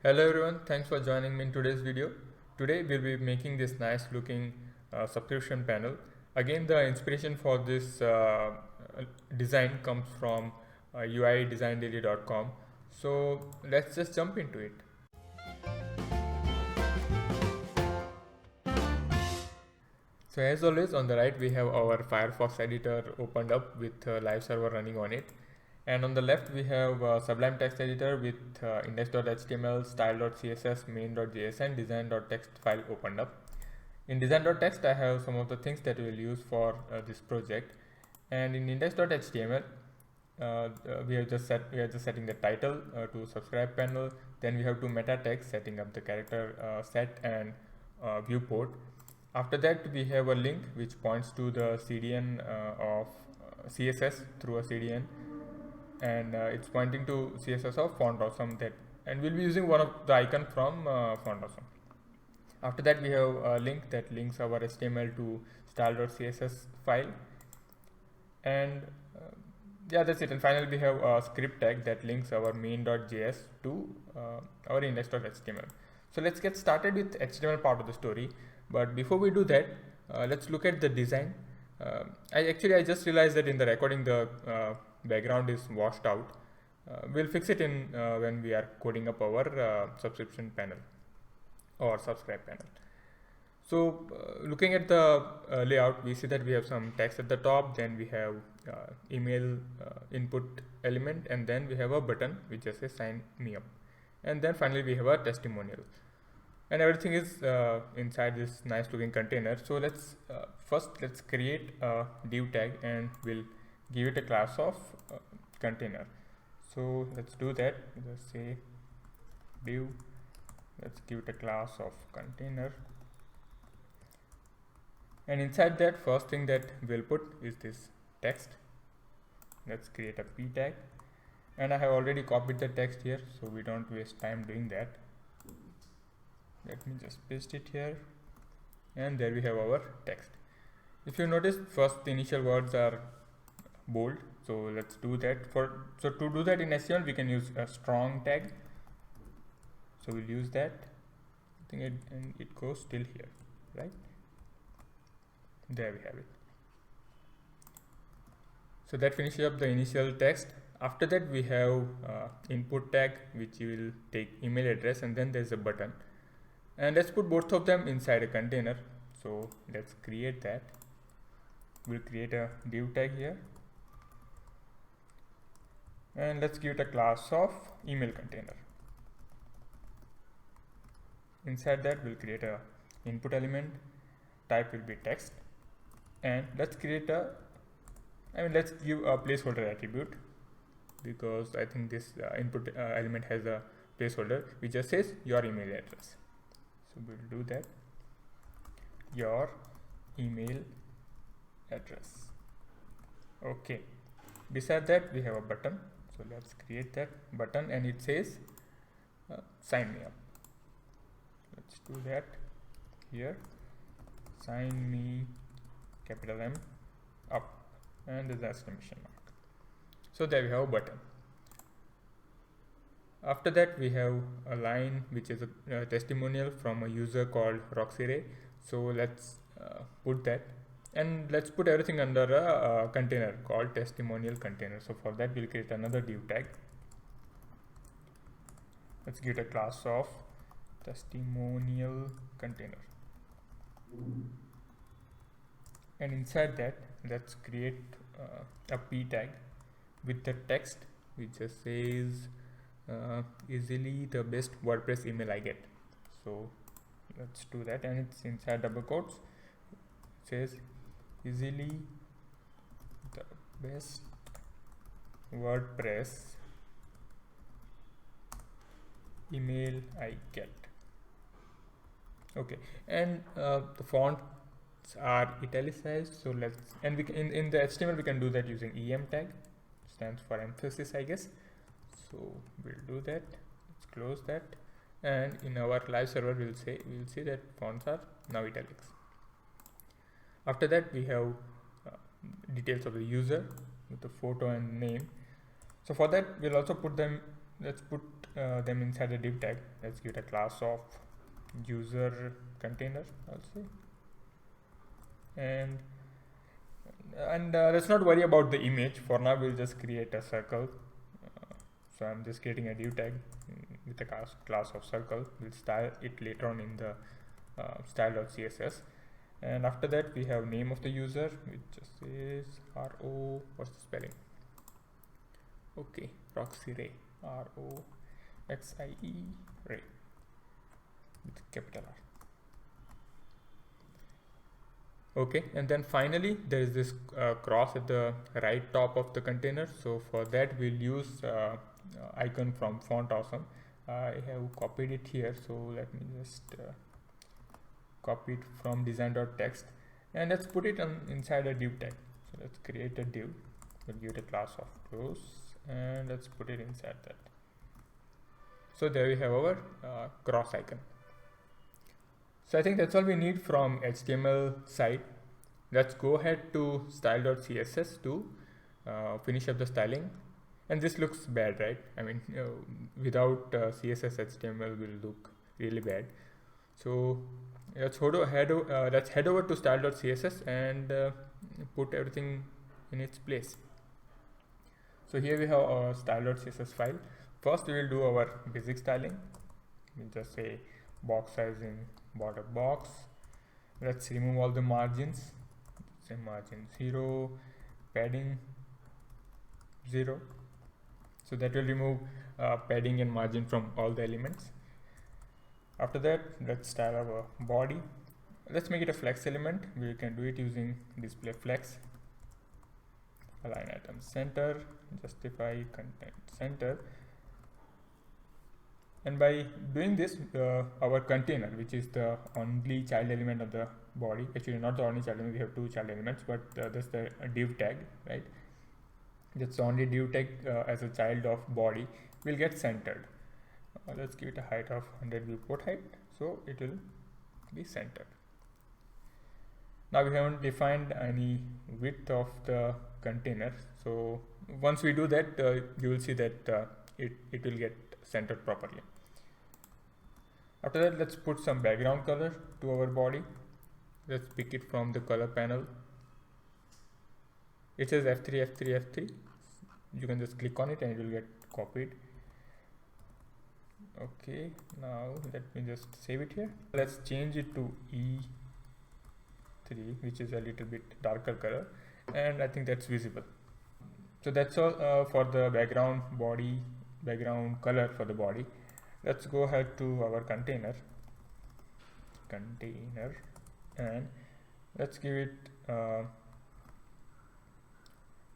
Hello everyone, thanks for joining me in today's video. Today we'll be making this nice looking subscription panel. Again, the inspiration for this design comes from UIDesignDaily.com. So let's just jump into it. So as always, on the right we have our Firefox editor opened up with live server running on it. And on the left we have Sublime Text Editor with index.html, style.css, main.js and design.txt file opened up. In design.txt I have some of the things that we will use for this project. And in index.html we are just setting the title to subscribe panel. Then we have two meta tags setting up the character set and viewport. After that we have a link which points to the CDN of CSS through a CDN, and it's pointing to CSS of Font Awesome, that, and we'll be using one of the icon from Font Awesome. After that we have a link that links our HTML to style.css file, and yeah, that's it. And finally we have a script tag that links our main.js to our index.html. So let's get started with HTML part of the story. But before we do that, let's look at the design. I just realized that in the recording the background is washed out. We'll fix it in when we are coding up our subscription panel or subscribe panel. So looking at the layout, we see that we have some text at the top, then we have email input element, and then we have a button which just says sign me up, and then finally we have a testimonial, and everything is inside this nice looking container. So let's create a div tag and we'll give it a class of container. So let's do that. Let's say div, let's give it a class of container, and inside that first thing that we'll put is this text. Let's create a p tag, and I have already copied the text here so we don't waste time doing that. Let me just paste it here, and there we have our text. If you notice, first the initial words are bold, so let's do that. So to do that in HTML we can use a strong tag, so we'll use that. I think it goes till here, right? There we have it. So that finishes up the initial text. After that we have input tag, which will take email address, and then there's a button, and let's put both of them inside a container. So let's create that. We'll create a div tag here, and let's give it a class of email container. Inside that we'll create a input element, type will be text, and let's give a placeholder attribute, because I think this input element has a placeholder which just says your email address. So we'll do that, your email address. Okay, beside that we have a button, so let's create that button, and it says sign me up. Let's do that here, sign me, capital M, up, and there's an exclamation mark. So there we have a button. After that we have a line which is a testimonial from a user called Roxy Ray. So let's put that, and let's put everything under a container called testimonial container. So for that we'll create another div tag. Let's give it a class of testimonial container, and inside that let's create a p tag with the text which just says easily the best WordPress email I get. So let's do that, and it's inside double quotes. It says easily the best WordPress email I get. Okay, and the fonts are italicized, so let's, and we can, in the HTML we can do that using em tag, stands for emphasis I guess. So we'll do that. Let's close that, and in our live server we'll see that fonts are now italics. After that we have details of the user with the photo and name. So for that we'll also put them, let's put them inside a div tag. Let's give it a class of user container also, and let's not worry about the image. For now, we'll just create a circle. So I'm just creating a div tag with a class of circle. We'll style it later on in the style.css. And after that, we have name of the user, which just is RO. What's the spelling? Okay, Roxy Ray. ROXIE Ray with capital R. Okay, and then finally there is this cross at the right top of the container. So for that we'll use icon from Font Awesome. I have copied it here, so let me just copy it from design.txt and let's put it inside a div tag. So let's create a div. We'll give it a class of close and let's put it inside that. So there we have our cross icon. So I think that's all we need from HTML side. Let's go ahead to style.css to finish up the styling. And this looks bad, right? I mean, without CSS, HTML will look really bad. So let's head over to style.css and put everything in its place. So here we have our style.css file. First we will do our basic styling. We'll just say box size in border box. Let's remove all the margins. Say margin 0, padding 0. So that will remove padding and margin from all the elements. After that, let's style our body. Let's make it a flex element. We can do it using display flex. Align item center, justify content center. And by doing this, our container, which is the only child element of the body, actually not the only child element, we have two child elements, but that's the div tag, right? That's the only div tag as a child of body will get centered. Let's give it a height of 100 viewport height, so it will be centered. Now we haven't defined any width of the container, so once we do that, you will see that it will get centered properly. After that, let's put some background color to our body. Let's pick it from the color panel. It says F3, F3, F3. You can just click on it and it will get copied. Okay, now let me just save it here. Let's change it to E3, which is a little bit darker color, and I think that's visible. So that's all for the background color for the body. Let's go ahead to our container, and let's give it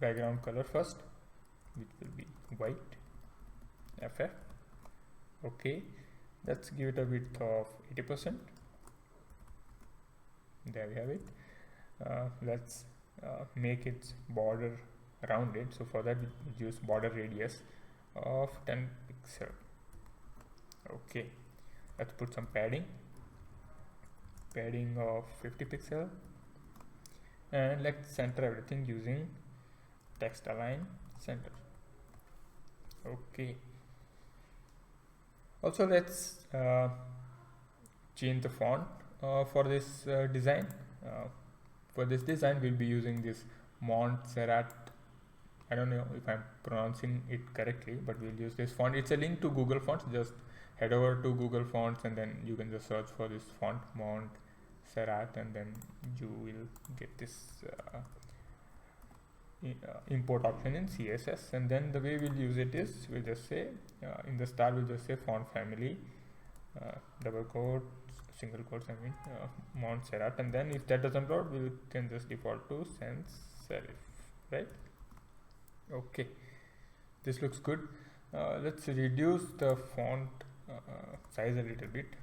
background color first, which will be white, FF. Okay, let's give it a width of 80%. There we have it. Let's make its border rounded. So for that we use border radius of 10 pixel. Okay, let's put some padding of 50 pixel, and let's center everything using text align center. Okay, also let's change the font for this design. For this design we'll be using this Montserrat. I don't know if I'm pronouncing it correctly, but we'll use this font. It's a link to Google Fonts. Just head over to Google Fonts and then you can just search for this font Montserrat, and then you will get this import option in CSS. And then the way we'll use it is we'll just say in the style we'll just say font family, double quotes, single quotes, Montserrat, and then if that doesn't load, we can just default to sans serif, right? Okay, this looks good. Let's reduce the font size a little bit.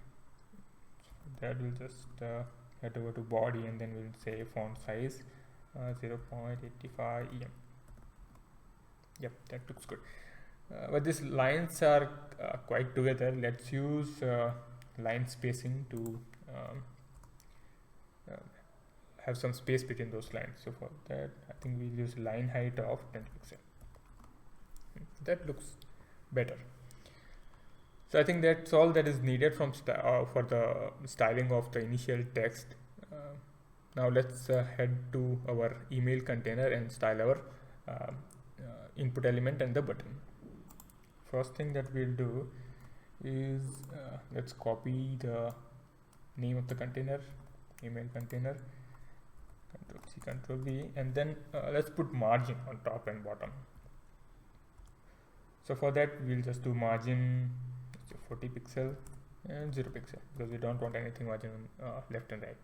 So that will just head over to body, and then we'll say font size 0.85 em. Yep, that looks good. But these lines are quite together. Let's use line spacing to have some space between those lines. So for that, I think we'll use line height of 10 pixel. That looks better. So I think that's all that is needed from for the styling of the initial text. Now let's head to our email container and style our input element and the button. First thing that we'll do is let's copy the name of the container, email container, Control C, Control V, and then let's put margin on top and bottom. So for that we'll just do margin 40 pixel and 0 pixel because we don't want anything margin on left and right.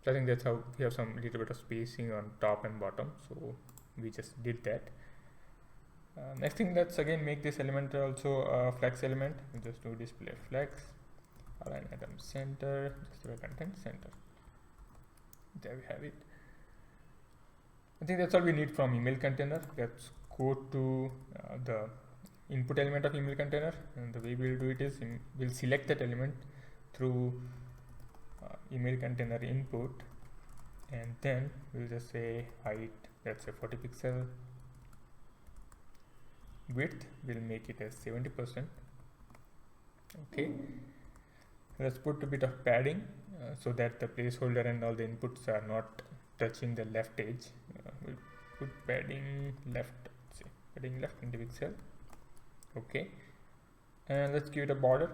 So I think that's how we have some little bit of spacing on top and bottom, so we just did that. Next thing, let's again make this element also a flex element. We just do display flex, align item center, display content center. There we have it. I think that's all we need from email container. Let's go to the input element of email container, and the way we'll do it is we'll select that element through email container input, and then we'll just say height, let's say 40 pixel, width we'll make it as 70%. Okay, let's put a bit of padding so that the placeholder and all the inputs are not touching the left edge. We'll put padding left, say padding left 20 pixel. Okay, and let's give it a border.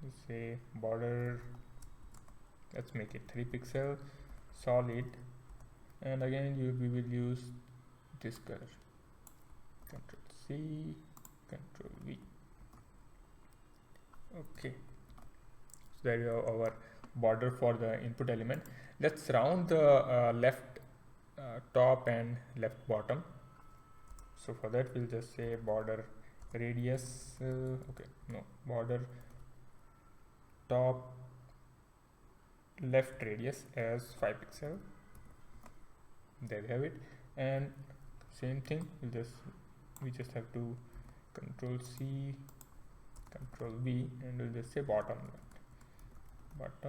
Let's say border, let's make it 3 pixel solid, and again we will use this color. Control C, Control V. Okay, so there you have our border for the input element. Let's round the left top and left bottom. So for that we'll just say border radius, border top left radius as 5 pixel. There we have it. And same thing, we just have to Control C, Control V, and we'll just say bottom left.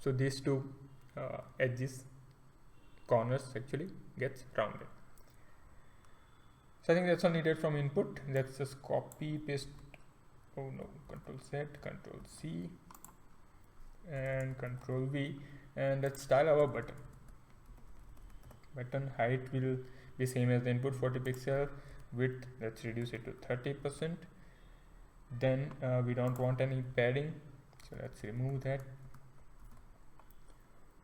So these two edges, corners actually gets rounded. So I think that's all needed from input. Let's just copy paste. Oh no, Control Z, Control C, and Control V, and let's style our button. Button height will be same as the input, 40 pixel. Width, let's reduce it to 30%. Then we don't want any padding, so let's remove that.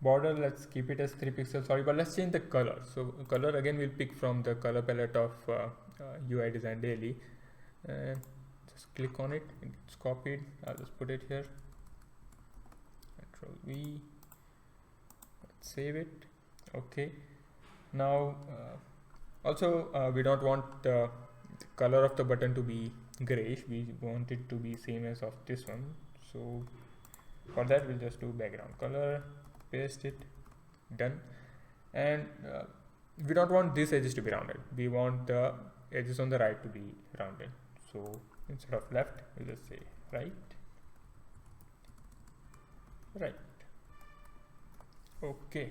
Border, let's keep it as 3 pixels, sorry, but let's change the color. So color again we'll pick from the color palette of UI Design Daily, and just click on it, it's copied. I'll just put it here, Control V, let's save it. Okay, now also we don't want the color of the button to be grayish, we want it to be same as of this one. So for that we'll just do background color, paste it, done. And we don't want these edges to be rounded, we want the edges on the right to be rounded. So instead of left we'll just say right. Okay,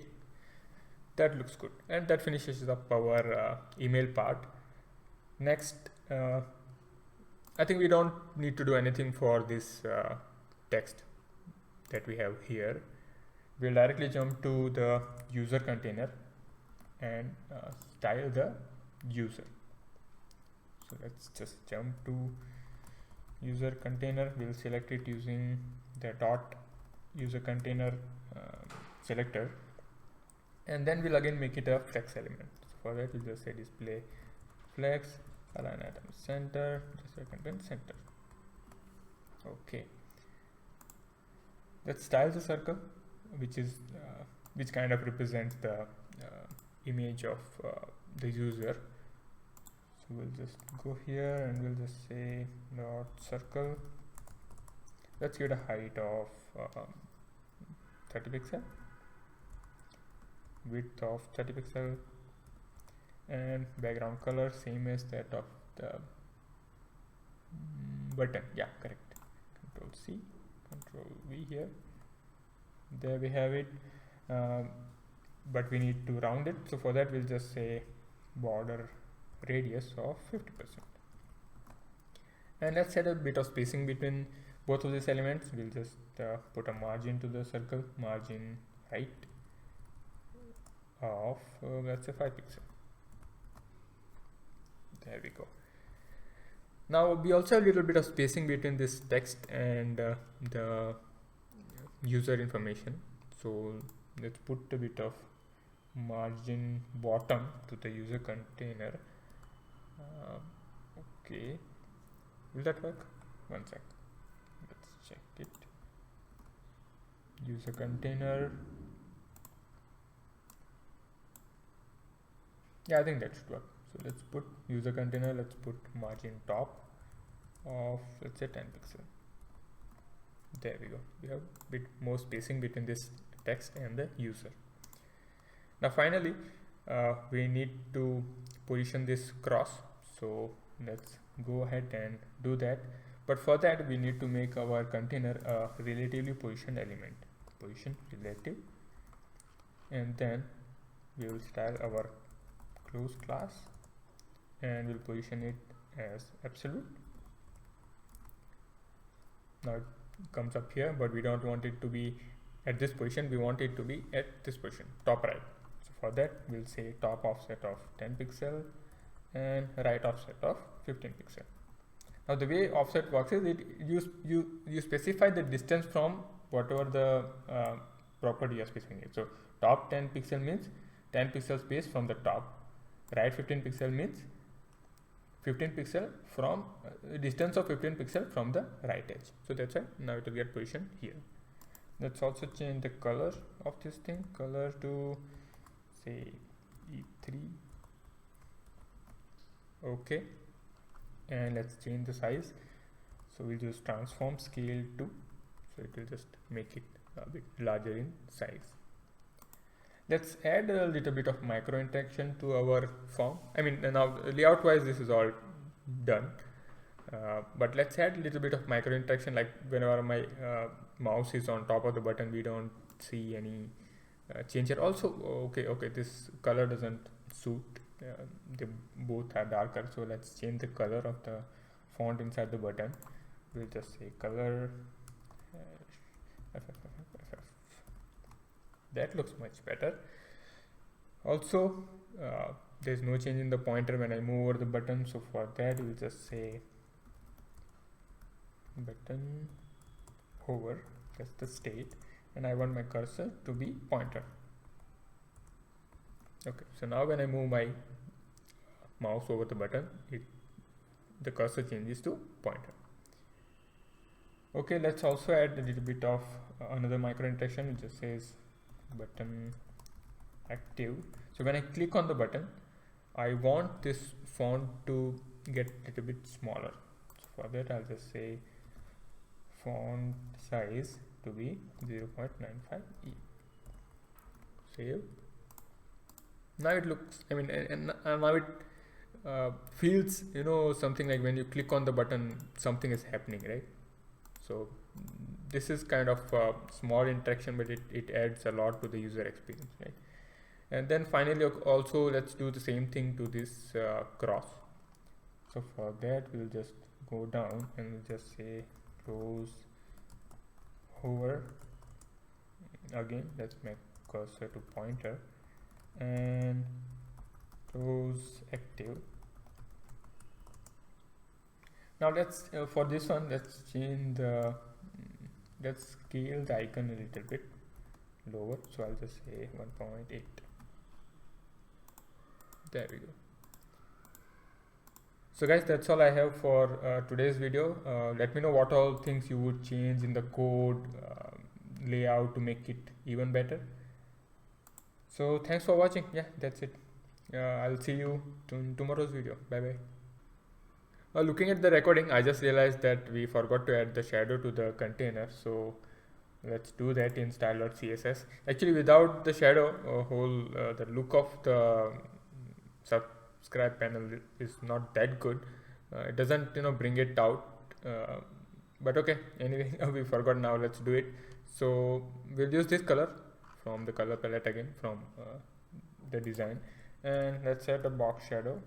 that looks good, and that finishes up our email part. Next, I think we don't need to do anything for this text that we have here. We'll directly jump to the user container and style the user. So let's just jump to user container. We'll select it using the dot user container selector, and then we'll again make it a flex element. So for that we'll just say display flex, align item center, display content center. Okay, let's style the circle, which kind of represents the image of the user. So we'll just go here and we'll just say dot circle. Let's get a height of 30 pixel, width of 30 pixel, and background color same as that of the button. Yeah, correct. Control C, Control V here. There we have it. But we need to round it, so for that we'll just say border radius of 50%. And let's set a bit of spacing between both of these elements. We'll just put a margin to the circle, margin height of let's say 5 pixels. There we go. Now we also have a little bit of spacing between this text and the user information. So let's put a bit of margin bottom to the user container. Okay, will that work? One sec, let's check it. User container. Yeah, I think that should work. So let's put user container, let's put margin top of let's say 10 pixels. There we go. We have a bit more spacing between this text and the user. Now finally we need to position this cross, so let's go ahead and do that. But for that we need to make our container a relatively positioned element. Position relative, and then we will style our close class and we'll position it as absolute. Now it comes up here, but we don't want it to be at this position, we want it to be at this position, top right. So for that we'll say top offset of 10 pixel and right offset of 15 pixel. Now the way offset works is you specify the distance from whatever the property you're specifying it. So top 10 pixel means 10 pixel space from the top, right 15 pixel means 15 pixel from distance of 15 pixel from the right edge. So that's why now it will get positioned here. Let's also change the color of this thing, color to say E3. Okay, and let's change the size. So we'll just transform scale to, so it will just make it a bit larger in size. Let's add a little bit of micro interaction to our form. I mean, now layout wise this is all done, but let's add a little bit of micro interaction, like whenever my mouse is on top of the button we don't see any change here. Also okay, this color doesn't suit, they both are darker, so let's change the color of the font inside the button. We'll just say color FF. That looks much better. Also there's no change in the pointer when I move over the button, so for that we'll just say button hover, that's the state, and I want my cursor to be pointer. Okay, so now when I move my mouse over the button, the cursor changes to pointer. Okay, let's also add a little bit of another micro interaction, which just says button active. So when I click on the button, I want this font to get a little bit smaller. So for that I'll just say font size to be 0.95e. Save. Now it looks, I mean, and now it feels, you know, something like when you click on the button something is happening, right? So this is kind of a small interaction, but it adds a lot to the user experience, right? And then finally also let's do the same thing to this cross. So for that we'll just go down and we'll just say close hover. Again let's make cursor to pointer and close active. Now let's for this one let's change the let's scale the icon a little bit lower, so I'll just say 1.8. There we go. So guys, that's all I have for today's video. Let me know what all things you would change in the code layout to make it even better. So thanks for watching. Yeah, that's it. I'll see you in tomorrow's video. Bye bye. Looking at the recording, I just realized that we forgot to add the shadow to the container, so let's do that in style.css. Actually, without the shadow, the look of the subscribe panel is not that good. It doesn't, you know, bring it out, but okay, anyway, we forgot. Now let's do it. So we'll use this color from the color palette again from the design, and let's add a box shadow.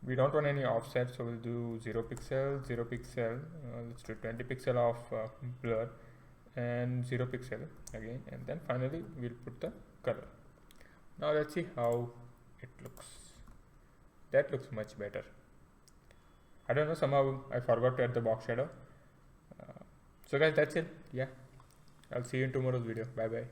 We don't want any offset, so we'll do 0 pixel, 0 pixel, let's do 20 pixel of blur and 0 pixel again, and then finally we'll put the color. Now let's see how it looks. That looks much better. I don't know, somehow I forgot to add the box shadow. So guys, that's it. Yeah, I'll see you in tomorrow's video. Bye bye.